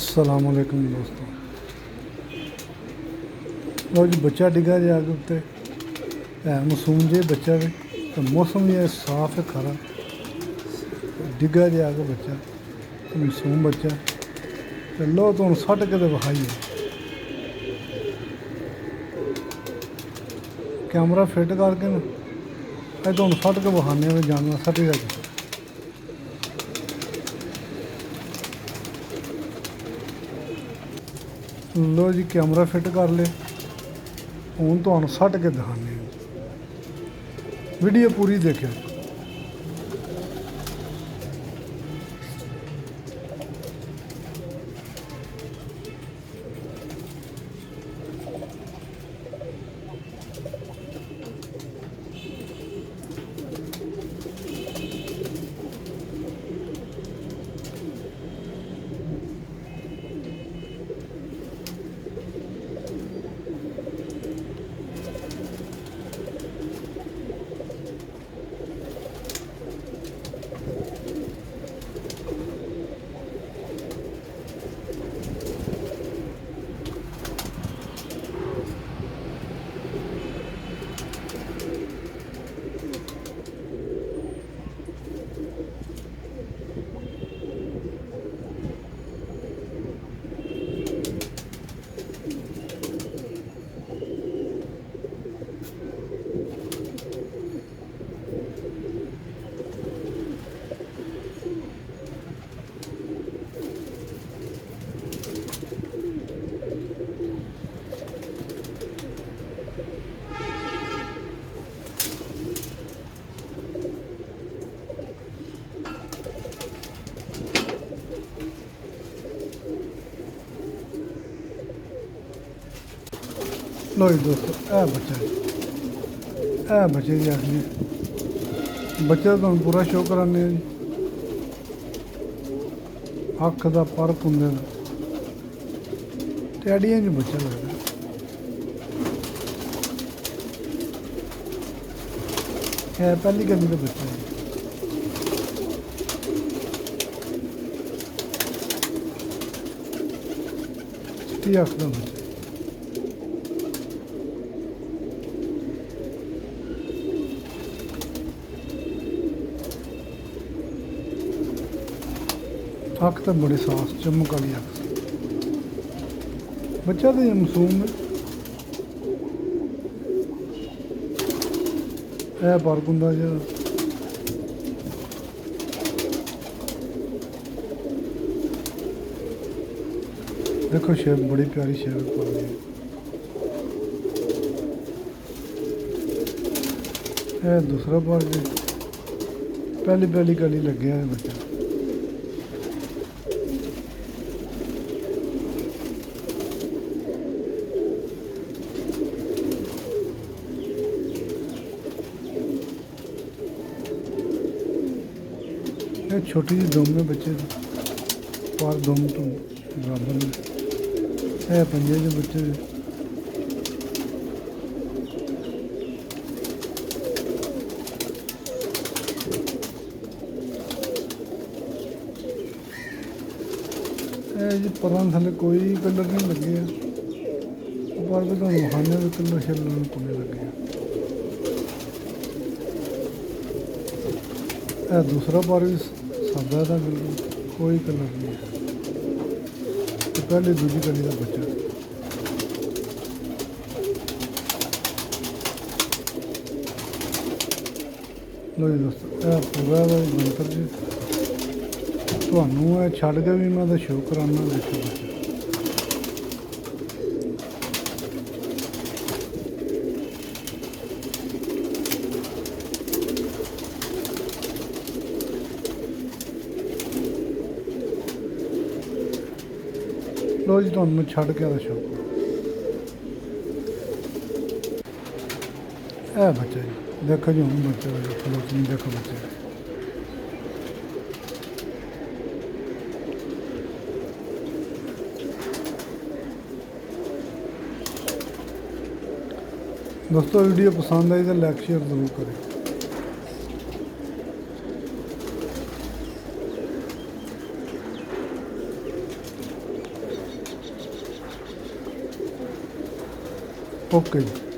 अस्सलामुअलैकुम दोस्तों। लो जी बच्चा डिगा जे आगे उत्ते है मासूम जे बच्चा भी तो मौसम भी साफ है खरा डिगा जे आगे बच्चा मासूम बच्चा तो लो तो हूँ सट के विखाइए कैमरा फिट करके ना अज तो हूँ सट के विखाने जानवर सटी जा लो जी कैमरा फिट कर ले हूँ तो सट के दिखाने वीडियो पूरी देखियो। लो जी दोस्तों ए बच्चे जी आखने बच्चे तो पूरा शो कराने अख का पर कुंदे का टैडियां च बच्चा लगता है पहली गली का बच्चा है चिट्टी अख का बच्चा अख तो बड़ी साफ चमक वाली अख बच्चा तो मासूम है पार्क होंगे जो देखो शेप बड़ी प्यारी शेप पाली है दूसरा पार्क पहली गली लगे है बच्चा छोटी जी दुम है बच्चे पर दुम तो बराबर में है पंजे जो बच्चे जी पर थले कोई कलर नहीं लगे पर भी तो खाने में कलर शलर कोने लगे है दूसरा पर भी सादा था बिल्कुल कोई कलर नहीं है तो पहले दूसरी गली का बच्चा लो जी दोस्तों पूरा मंत्र जी ਤੁਹਾਨੂੰ ਛੱਡ ਕੇ ਵੀ ਮੈਂ ਤਾਂ ਸ਼ੋਅ ਕਰਾਉਣਾ ਦੇਖੋ लो जी ਤੁਹਾਨੂੰ ਛੱਡ ਕੇ ਆਦਾ ਸ਼ੋਅ ਇਹ ਬੱਚਾ ਜੀ ਦੇਖੋ ਜੀ ਹੁਣ ਬੱਚਾ ਚਲੋ ਤੁਸੀਂ ਦੇਖੋ ਬੱਚੇ दोस्तों वीडियो पसंद आई तो लाइक शेयर जरूर करें। ਓਕੇ ਜੀ।